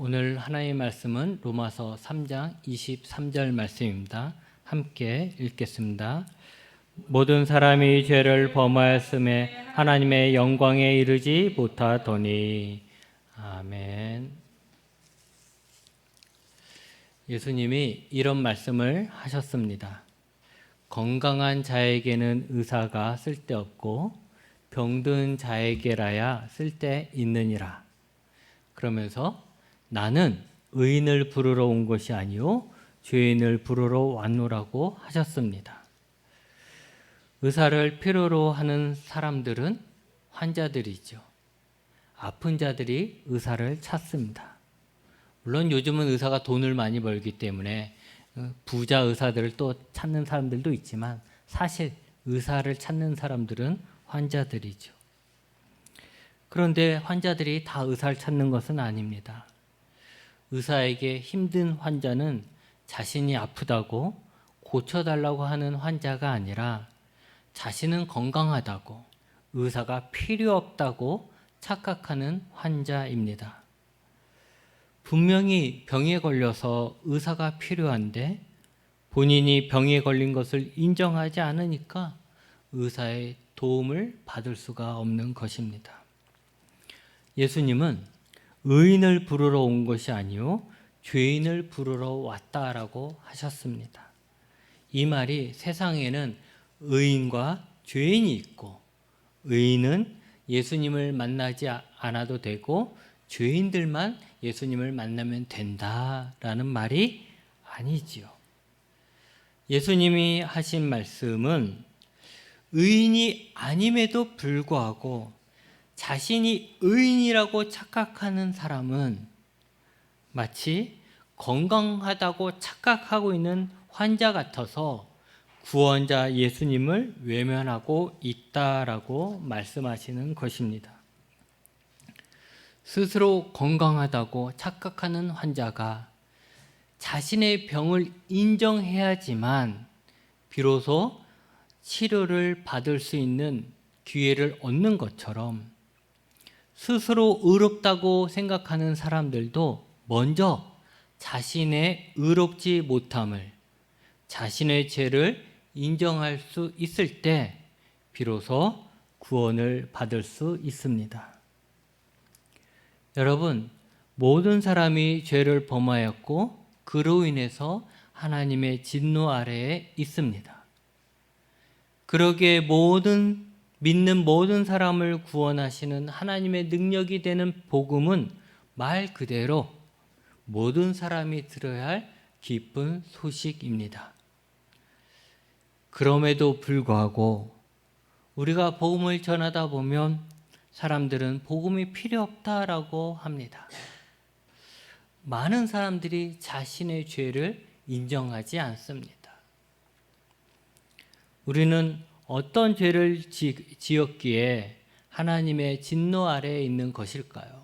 오늘 하나님의 말씀은 로마서 3장 23절 말씀입니다. 함께 읽겠습니다. 모든 사람이 죄를 범하였음에 하나님의 영광에 이르지 못하더니. 아멘. 예수님이 이런 말씀을 하셨습니다. 건강한 자에게는 의사가 쓸데없고 병든 자에게라야 쓸데있느니라. 그러면서 나는 의인을 부르러 온 것이 아니요 죄인을 부르러 왔노라고 하셨습니다. 의사를 필요로 하는 사람들은 환자들이죠. 아픈 자들이 의사를 찾습니다. 물론 요즘은 의사가 돈을 많이 벌기 때문에 부자 의사들을 또 찾는 사람들도 있지만 사실 의사를 찾는 사람들은 환자들이죠. 그런데 환자들이 다 의사를 찾는 것은 아닙니다. 의사에게 힘든 환자는 자신이 아프다고 고쳐달라고 하는 환자가 아니라 자신은 건강하다고 의사가 필요 없다고 착각하는 환자입니다. 분명히 병에 걸려서 의사가 필요한데 본인이 병에 걸린 것을 인정하지 않으니까 의사의 도움을 받을 수가 없는 것입니다. 예수님은 의인을 부르러 온 것이 아니요 죄인을 부르러 왔다라고 하셨습니다. 이 말이 세상에는 의인과 죄인이 있고 의인은 예수님을 만나지 않아도 되고 죄인들만 예수님을 만나면 된다라는 말이 아니지요. 예수님이 하신 말씀은 의인이 아님에도 불구하고 자신이 의인이라고 착각하는 사람은 마치 건강하다고 착각하고 있는 환자 같아서 구원자 예수님을 외면하고 있다라고 말씀하시는 것입니다. 스스로 건강하다고 착각하는 환자가 자신의 병을 인정해야지만 비로소 치료를 받을 수 있는 기회를 얻는 것처럼 스스로 의롭다고 생각하는 사람들도 먼저 자신의 의롭지 못함을, 자신의 죄를 인정할 수 있을 때 비로소 구원을 받을 수 있습니다. 여러분, 모든 사람이 죄를 범하였고 그로 인해서 하나님의 진노 아래에 있습니다. 그러기에 믿는 모든 사람을 구원하시는 하나님의 능력이 되는 복음은 말 그대로 모든 사람이 들어야 할 기쁜 소식입니다. 그럼에도 불구하고 우리가 복음을 전하다 보면 사람들은 복음이 필요 없다라고 합니다. 많은 사람들이 자신의 죄를 인정하지 않습니다. 우리는 어떤 죄를 지었기에 하나님의 진노 아래에 있는 것일까요?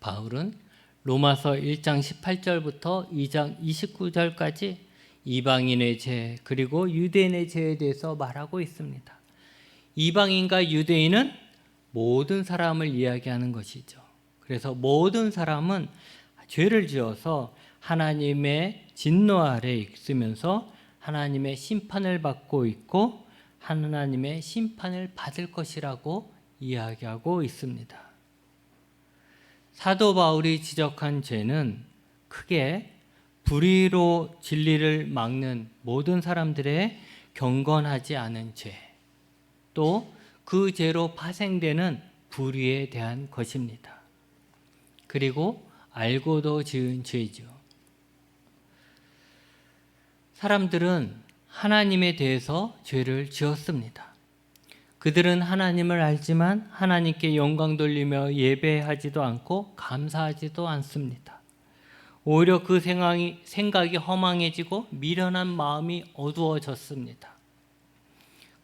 바울은 로마서 1장 18절부터 2장 29절까지 이방인의 죄 그리고 유대인의 죄에 대해서 말하고 있습니다. 이방인과 유대인은 모든 사람을 이야기하는 것이죠. 그래서 모든 사람은 죄를 지어서 하나님의 진노 아래에 있으면서 하나님의 심판을 받고 있고 하나님의 심판을 받을 것이라고 이야기하고 있습니다. 사도 바울이 지적한 죄는 크게 불의로 진리를 막는 모든 사람들의 경건하지 않은 죄, 또 그 죄로 파생되는 불의에 대한 것입니다. 그리고 알고도 지은 죄죠. 사람들은 하나님에 대해서 죄를 지었습니다. 그들은 하나님을 알지만 하나님께 영광 돌리며 예배하지도 않고 감사하지도 않습니다. 오히려 그 생각이 허망해지고 미련한 마음이 어두워졌습니다.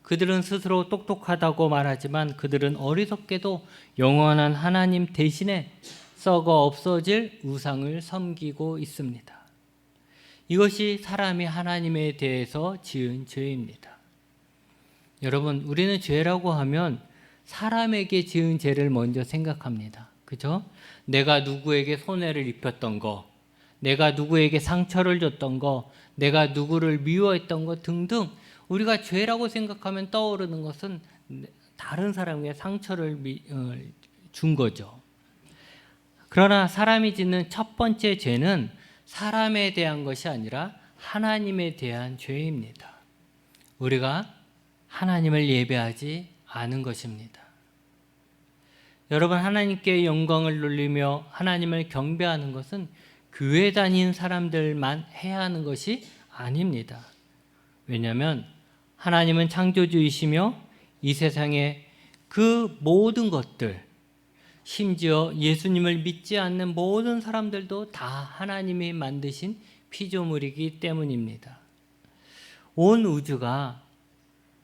그들은 스스로 똑똑하다고 말하지만 그들은 어리석게도 영원한 하나님 대신에 썩어 없어질 우상을 섬기고 있습니다. 이것이 사람이 하나님에 대해서 지은 죄입니다. 여러분, 우리는 죄라고 하면 사람에게 지은 죄를 먼저 생각합니다. 그죠? 내가 누구에게 손해를 입혔던 거, 내가 누구에게 상처를 줬던 거, 내가 누구를 미워했던 것 등등 우리가 죄라고 생각하면 떠오르는 것은 다른 사람에게 상처를 준 거죠. 그러나 사람이 짓는 첫 번째 죄는 사람에 대한 것이 아니라 하나님에 대한 죄입니다. 우리가 하나님을 예배하지 않은 것입니다. 여러분, 하나님께 영광을 돌리며 하나님을 경배하는 것은 교회 다닌 사람들만 해야 하는 것이 아닙니다. 왜냐하면 하나님은 창조주이시며 이 세상의 그 모든 것들, 심지어 예수님을 믿지 않는 모든 사람들도 다 하나님이 만드신 피조물이기 때문입니다. 온 우주가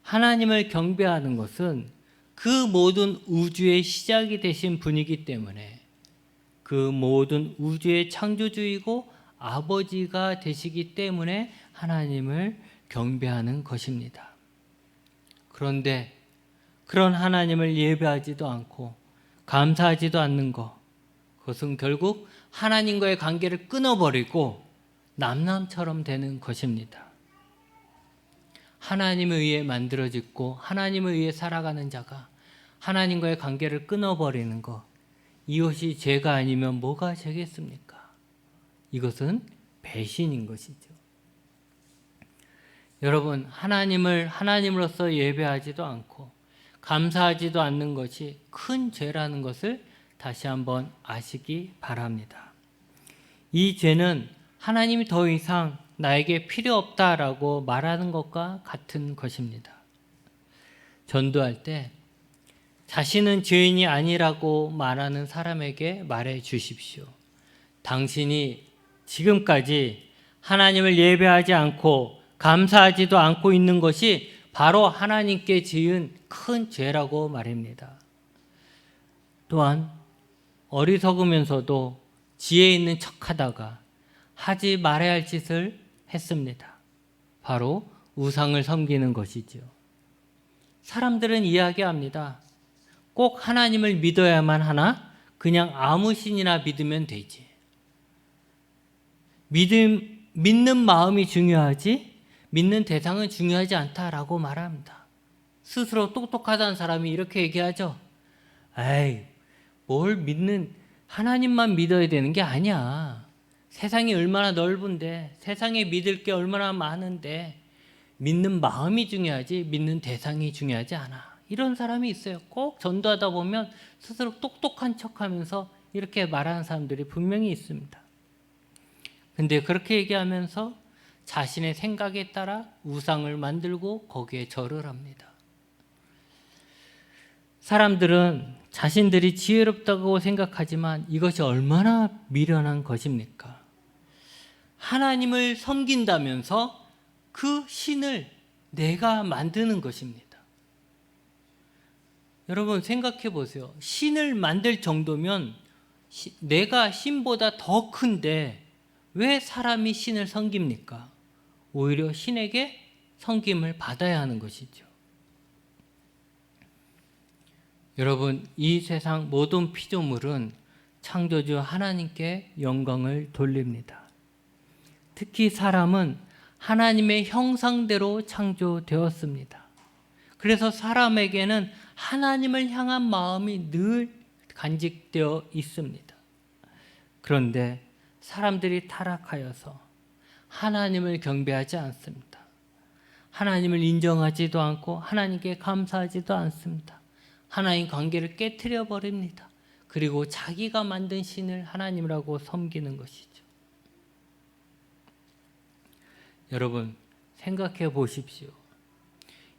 하나님을 경배하는 것은 그 모든 우주의 시작이 되신 분이기 때문에 그 모든 우주의 창조주이고 아버지가 되시기 때문에 하나님을 경배하는 것입니다. 그런데 그런 하나님을 예배하지도 않고 감사하지도 않는 것, 그것은 결국 하나님과의 관계를 끊어버리고 남남처럼 되는 것입니다. 하나님에 의해 만들어졌고 하나님에 의해 살아가는 자가 하나님과의 관계를 끊어버리는 것, 이것이 죄가 아니면 뭐가 죄겠습니까? 이것은 배신인 것이죠. 여러분, 하나님을 하나님으로서 예배하지도 않고 감사하지도 않는 것이 큰 죄라는 것을 다시 한번 아시기 바랍니다. 이 죄는 하나님이 더 이상 나에게 필요 없다라고 말하는 것과 같은 것입니다. 전도할 때 자신은 죄인이 아니라고 말하는 사람에게 말해 주십시오. 당신이 지금까지 하나님을 예배하지 않고 감사하지도 않고 있는 것이 바로 하나님께 지은 큰 죄라고 말입니다. 또한 어리석으면서도 지혜 있는 척하다가 하지 말아야 할 짓을 했습니다. 바로 우상을 섬기는 것이죠. 사람들은 이야기합니다. 꼭 하나님을 믿어야만 하나? 그냥 아무 신이나 믿으면 되지. 믿는 마음이 중요하지 믿는 대상은 중요하지 않다라고 말합니다. 스스로 똑똑하다는 사람이 이렇게 얘기하죠. 에이, 뭘 믿는, 하나님만 믿어야 되는 게 아니야. 세상이 얼마나 넓은데, 세상에 믿을 게 얼마나 많은데 믿는 마음이 중요하지 믿는 대상이 중요하지 않아. 이런 사람이 있어요. 꼭 전도하다 보면 스스로 똑똑한 척하면서 이렇게 말하는 사람들이 분명히 있습니다. 근데 그렇게 얘기하면서 자신의 생각에 따라 우상을 만들고 거기에 절을 합니다. 사람들은 자신들이 지혜롭다고 생각하지만 이것이 얼마나 미련한 것입니까? 하나님을 섬긴다면서 그 신을 내가 만드는 것입니다. 여러분 생각해 보세요. 신을 만들 정도면 내가 신보다 더 큰데 왜 사람이 신을 섬깁니까? 오히려 신에게 섬김을 받아야 하는 것이죠. 여러분, 이 세상 모든 피조물은 창조주 하나님께 영광을 돌립니다. 특히 사람은 하나님의 형상대로 창조되었습니다. 그래서 사람에게는 하나님을 향한 마음이 늘 간직되어 있습니다. 그런데 사람들이 타락하여서 하나님을 경배하지 않습니다. 하나님을 인정하지도 않고 하나님께 감사하지도 않습니다. 하나님 관계를 깨트려 버립니다. 그리고 자기가 만든 신을 하나님이라고 섬기는 것이죠. 여러분 생각해 보십시오.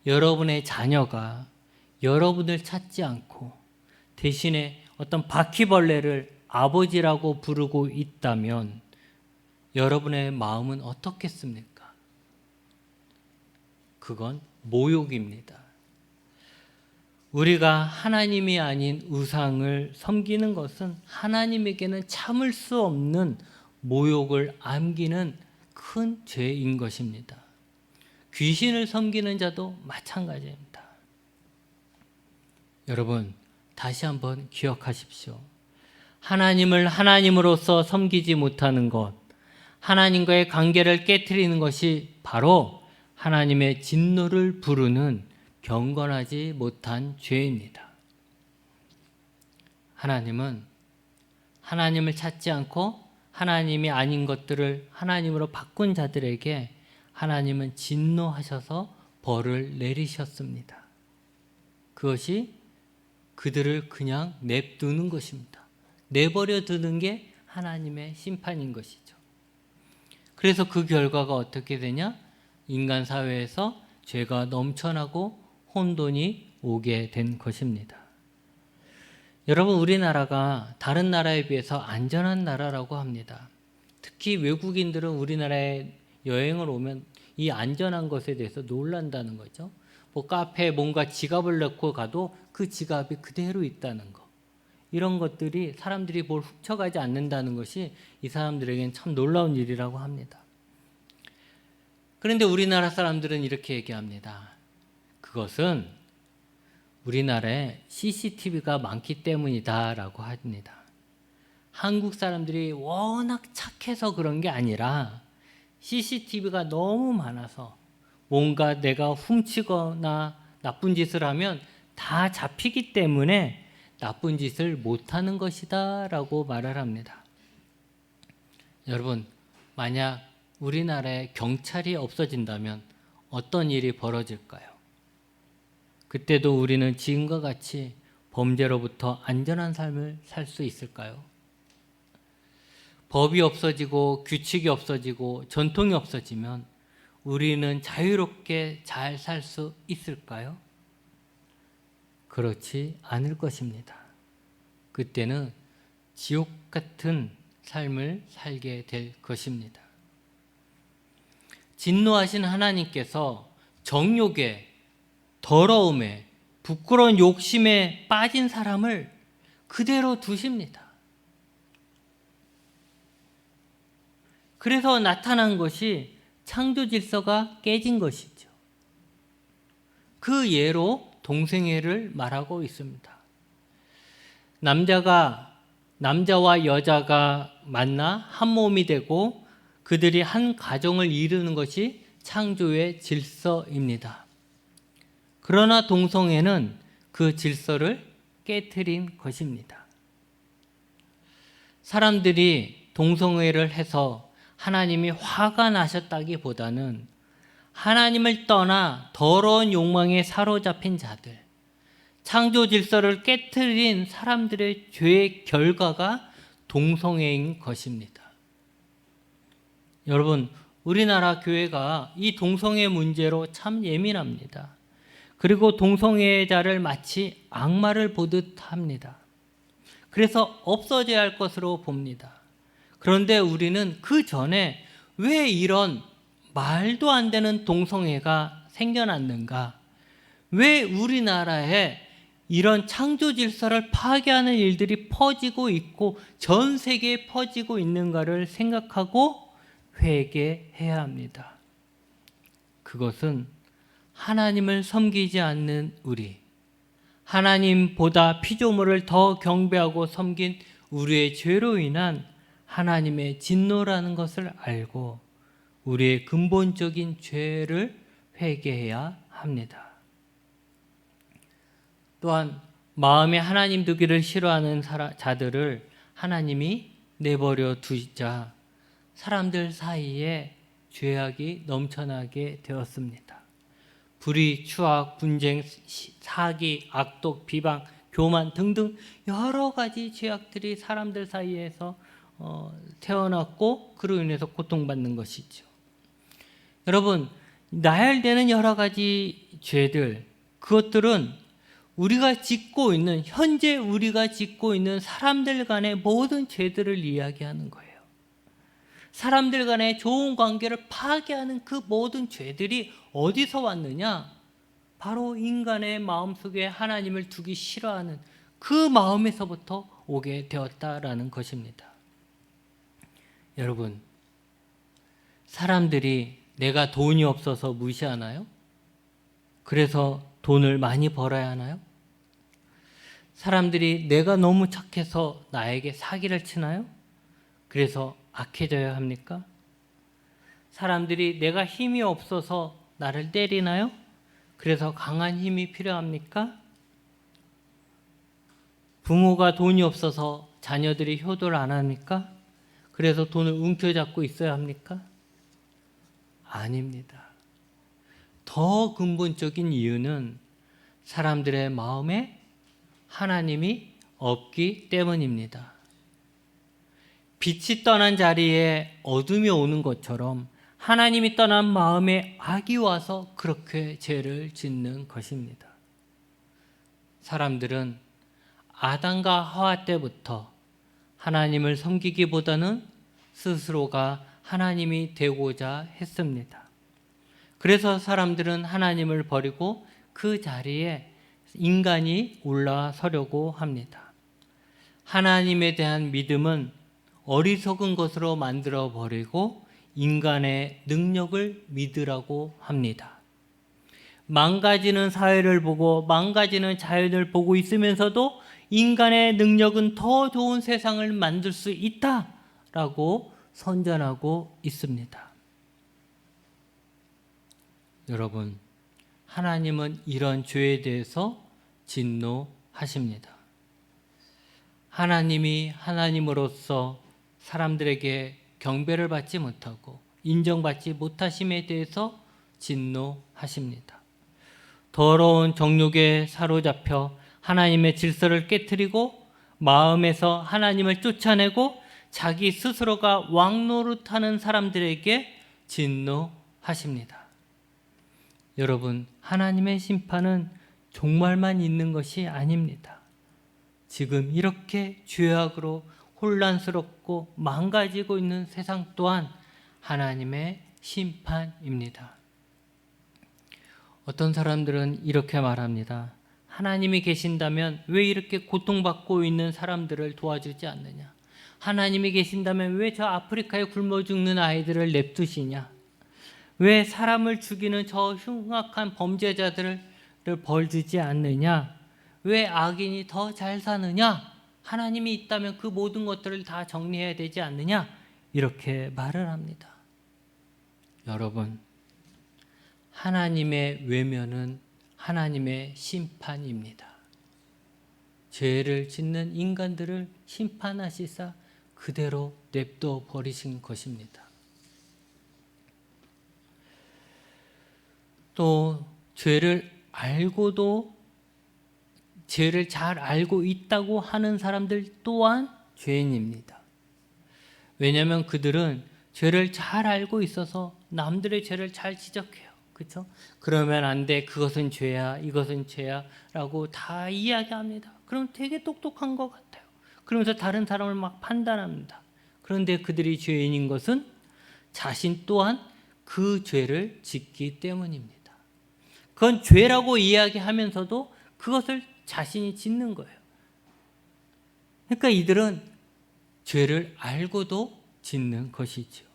여러분의 자녀가 여러분을 찾지 않고 대신에 어떤 바퀴벌레를 아버지라고 부르고 있다면 여러분의 마음은 어떻겠습니까? 그건 모욕입니다. 우리가 하나님이 아닌 우상을 섬기는 것은 하나님에게는 참을 수 없는 모욕을 안기는 큰 죄인 것입니다. 귀신을 섬기는 자도 마찬가지입니다. 여러분, 다시 한번 기억하십시오. 하나님을 하나님으로서 섬기지 못하는 것, 하나님과의 관계를 깨트리는 것이 바로 하나님의 진노를 부르는 경건하지 못한 죄입니다. 하나님은 하나님을 찾지 않고 하나님이 아닌 것들을 하나님으로 바꾼 자들에게 하나님은 진노하셔서 벌을 내리셨습니다. 그것이 그들을 그냥 냅두는 것입니다. 내버려 두는 게 하나님의 심판인 것이죠. 그래서 그 결과가 어떻게 되냐? 인간 사회에서 죄가 넘쳐나고 혼돈이 오게 된 것입니다. 여러분, 우리나라가 다른 나라에 비해서 안전한 나라라고 합니다. 특히 외국인들은 우리나라에 여행을 오면 이 안전한 것에 대해서 놀란다는 거죠. 뭐 카페에 뭔가 지갑을 넣고 가도 그 지갑이 그대로 있다는 거. 이런 것들이 사람들이 뭘 훔쳐가지 않는다는 것이 이 사람들에게는 참 놀라운 일이라고 합니다. 그런데 우리나라 사람들은 이렇게 얘기합니다. 그것은 우리나라에 CCTV가 많기 때문이다 라고 합니다. 한국 사람들이 워낙 착해서 그런 게 아니라 CCTV가 너무 많아서 뭔가 내가 훔치거나 나쁜 짓을 하면 다 잡히기 때문에 나쁜 짓을 못하는 것이다 라고 말을 합니다. 여러분, 만약 우리나라에 경찰이 없어진다면 어떤 일이 벌어질까요? 그때도 우리는 지금과 같이 범죄로부터 안전한 삶을 살 수 있을까요? 법이 없어지고 규칙이 없어지고 전통이 없어지면 우리는 자유롭게 잘 살 수 있을까요? 그렇지 않을 것입니다. 그때는 지옥 같은 삶을 살게 될 것입니다. 진노하신 하나님께서 정욕에, 더러움에, 부끄러운 욕심에 빠진 사람을 그대로 두십니다. 그래서 나타난 것이 창조 질서가 깨진 것이죠. 그 예로 동성애를 말하고 있습니다. 남자와 여자가 만나 한 몸이 되고 그들이 한 가정을 이루는 것이 창조의 질서입니다. 그러나 동성애는 그 질서를 깨트린 것입니다. 사람들이 동성애를 해서 하나님이 화가 나셨다기보다는 하나님을 떠나 더러운 욕망에 사로잡힌 자들, 창조 질서를 깨트린 사람들의 죄의 결과가 동성애인 것입니다. 여러분, 우리나라 교회가 이 동성애 문제로 참 예민합니다. 그리고 동성애자를 마치 악마를 보듯 합니다. 그래서 없어져야 할 것으로 봅니다. 그런데 우리는 그 전에 왜 이런 말도 안 되는 동성애가 생겨났는가? 왜 우리나라에 이런 창조 질서를 파괴하는 일들이 퍼지고 있고 전 세계에 퍼지고 있는가를 생각하고 회개해야 합니다. 그것은 하나님을 섬기지 않는 우리, 하나님보다 피조물을 더 경배하고 섬긴 우리의 죄로 인한 하나님의 진노라는 것을 알고 우리의 근본적인 죄를 회개해야 합니다. 또한 마음에 하나님 두기를 싫어하는 자들을 하나님이 내버려 두자 사람들 사이에 죄악이 넘쳐나게 되었습니다. 불의, 추악, 분쟁, 사기, 악독, 비방, 교만 등등 여러 가지 죄악들이 사람들 사이에서 태어났고 그로 인해서 고통받는 것이죠. 여러분, 나열되는 여러 가지 죄들, 그것들은 우리가 짓고 있는, 현재 우리가 짓고 있는 사람들 간의 모든 죄들을 이야기하는 거예요. 사람들 간의 좋은 관계를 파괴하는 그 모든 죄들이 어디서 왔느냐? 바로 인간의 마음속에 하나님을 두기 싫어하는 그 마음에서부터 오게 되었다라는 것입니다. 여러분, 사람들이 내가 돈이 없어서 무시하나요? 그래서 돈을 많이 벌어야 하나요? 사람들이 내가 너무 착해서 나에게 사기를 치나요? 그래서 악해져야 합니까? 사람들이 내가 힘이 없어서 나를 때리나요? 그래서 강한 힘이 필요합니까? 부모가 돈이 없어서 자녀들이 효도를 안 합니까? 그래서 돈을 움켜잡고 있어야 합니까? 아닙니다. 더 근본적인 이유는 사람들의 마음에 하나님이 없기 때문입니다. 빛이 떠난 자리에 어둠이 오는 것처럼 하나님이 떠난 마음에 악이 와서 그렇게 죄를 짓는 것입니다. 사람들은 아담과 하와 때부터 하나님을 섬기기보다는 스스로가 하나님이 되고자 했습니다. 그래서 사람들은 하나님을 버리고 그 자리에 인간이 올라서려고 합니다. 하나님에 대한 믿음은 어리석은 것으로 만들어 버리고 인간의 능력을 믿으라고 합니다. 망가지는 사회를 보고 망가지는 자연을 보고 있으면서도 인간의 능력은 더 좋은 세상을 만들 수 있다라고 선전하고 있습니다. 여러분, 하나님은 이런 죄에 대해서 진노하십니다. 하나님이 하나님으로서 사람들에게 경배를 받지 못하고 인정받지 못하심에 대해서 진노하십니다. 더러운 정욕에 사로잡혀 하나님의 질서를 깨트리고 마음에서 하나님을 쫓아내고 자기 스스로가 왕노릇하는 사람들에게 진노하십니다. 여러분, 하나님의 심판은 종말만 있는 것이 아닙니다. 지금 이렇게 죄악으로 혼란스럽고 망가지고 있는 세상 또한 하나님의 심판입니다. 어떤 사람들은 이렇게 말합니다. 하나님이 계신다면 왜 이렇게 고통받고 있는 사람들을 도와주지 않느냐? 하나님이 계신다면 왜 저 아프리카에 굶어 죽는 아이들을 냅두시냐? 왜 사람을 죽이는 저 흉악한 범죄자들을 벌 주지 않느냐? 왜 악인이 더 잘 사느냐? 하나님이 있다면 그 모든 것들을 다 정리해야 되지 않느냐? 이렇게 말을 합니다. 여러분, 하나님의 외면은 하나님의 심판입니다. 죄를 짓는 인간들을 심판하시사 그대로 냅둬 버리신 것입니다. 또 죄를 알고도 죄를 잘 알고 있다고 하는 사람들 또한 죄인입니다. 왜냐하면 그들은 죄를 잘 알고 있어서 남들의 죄를 잘 지적해요. 그렇죠? 그러면 안 돼. 그것은 죄야. 이것은 죄야. 라고 다 이야기합니다. 그럼 되게 똑똑한 것 같아요. 그러면서 다른 사람을 막 판단합니다. 그런데 그들이 죄인인 것은 자신 또한 그 죄를 짓기 때문입니다. 그건 죄라고 이야기하면서도 그것을 자신이 짓는 거예요. 그러니까 이들은 죄를 알고도 짓는 것이죠.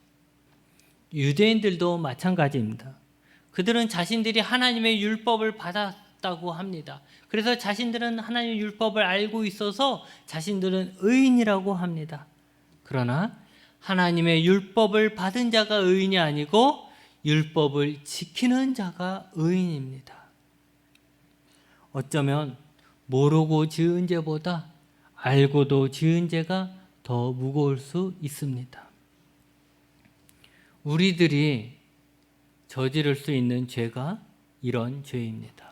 유대인들도 마찬가지입니다. 그들은 자신들이 하나님의 율법을 받았다고 합니다. 그래서 자신들은 하나님의 율법을 알고 있어서 자신들은 의인이라고 합니다. 그러나 하나님의 율법을 받은 자가 의인이 아니고 율법을 지키는 자가 의인입니다. 어쩌면 모르고 지은 죄보다 알고도 지은 죄가 더 무거울 수 있습니다. 우리들이 저지를 수 있는 죄가 이런 죄입니다.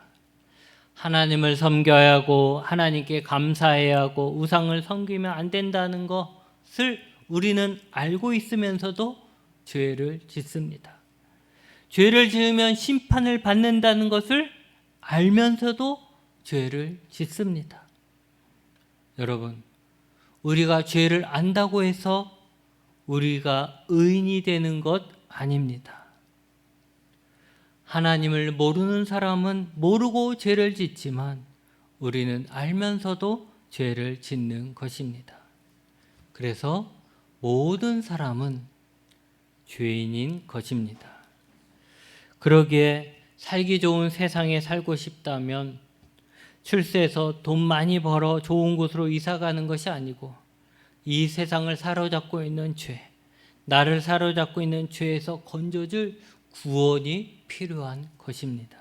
하나님을 섬겨야 하고 하나님께 감사해야 하고 우상을 섬기면 안 된다는 것을 우리는 알고 있으면서도 죄를 짓습니다. 죄를 지으면 심판을 받는다는 것을 알면서도 죄를 짓습니다. 여러분, 우리가 죄를 안다고 해서 우리가 의인이 되는 것 아닙니다. 하나님을 모르는 사람은 모르고 죄를 짓지만 우리는 알면서도 죄를 짓는 것입니다. 그래서 모든 사람은 죄인인 것입니다. 그러기에 살기 좋은 세상에 살고 싶다면 출세해서 돈 많이 벌어 좋은 곳으로 이사 가는 것이 아니고 이 세상을 사로잡고 있는 죄, 나를 사로잡고 있는 죄에서 건져줄 구원이 필요한 것입니다.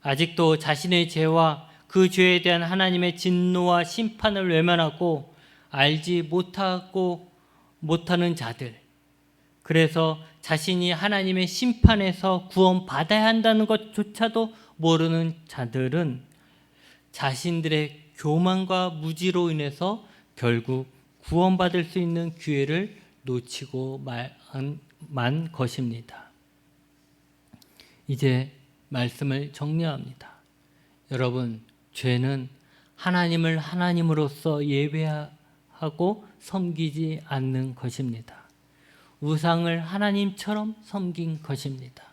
아직도 자신의 죄와 그 죄에 대한 하나님의 진노와 심판을 외면하고 알지 못하는 자들, 그래서 자신이 하나님의 심판에서 구원받아야 한다는 것조차도 모르는 자들은 자신들의 교만과 무지로 인해서 결국 구원받을 수 있는 기회를 놓치고 만 것입니다. 이제 말씀을 정리합니다. 여러분, 죄는 하나님을 하나님으로서 예배하고 섬기지 않는 것입니다. 우상을 하나님처럼 섬긴 것입니다.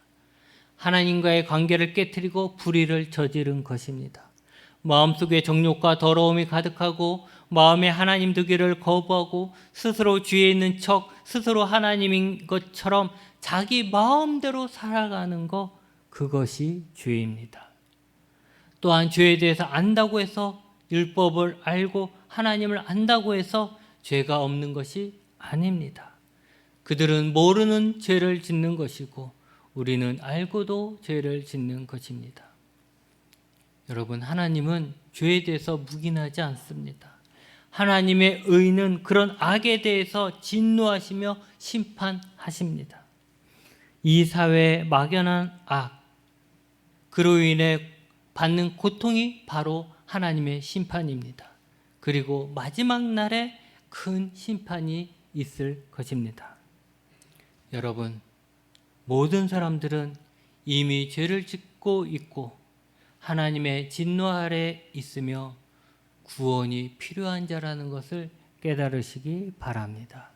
하나님과의 관계를 깨트리고 불의를 저지른 것입니다. 마음속에 정욕과 더러움이 가득하고 마음에 하나님 두기를 거부하고 스스로 주위에 있는 척, 스스로 하나님인 것처럼 자기 마음대로 살아가는 것, 그것이 죄입니다. 또한 죄에 대해서 안다고 해서, 율법을 알고 하나님을 안다고 해서 죄가 없는 것이 아닙니다. 그들은 모르는 죄를 짓는 것이고 우리는 알고도 죄를 짓는 것입니다. 여러분, 하나님은 죄에 대해서 묵인하지 않습니다. 하나님의 의는 그런 악에 대해서 진노하시며 심판하십니다. 이 사회의 막연한 악, 그로 인해 받는 고통이 바로 하나님의 심판입니다. 그리고 마지막 날에 큰 심판이 있을 것입니다. 여러분, 모든 사람들은 이미 죄를 짓고 있고 하나님의 진노 아래 있으며 구원이 필요한 자라는 것을 깨달으시기 바랍니다.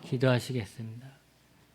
기도하시겠습니다.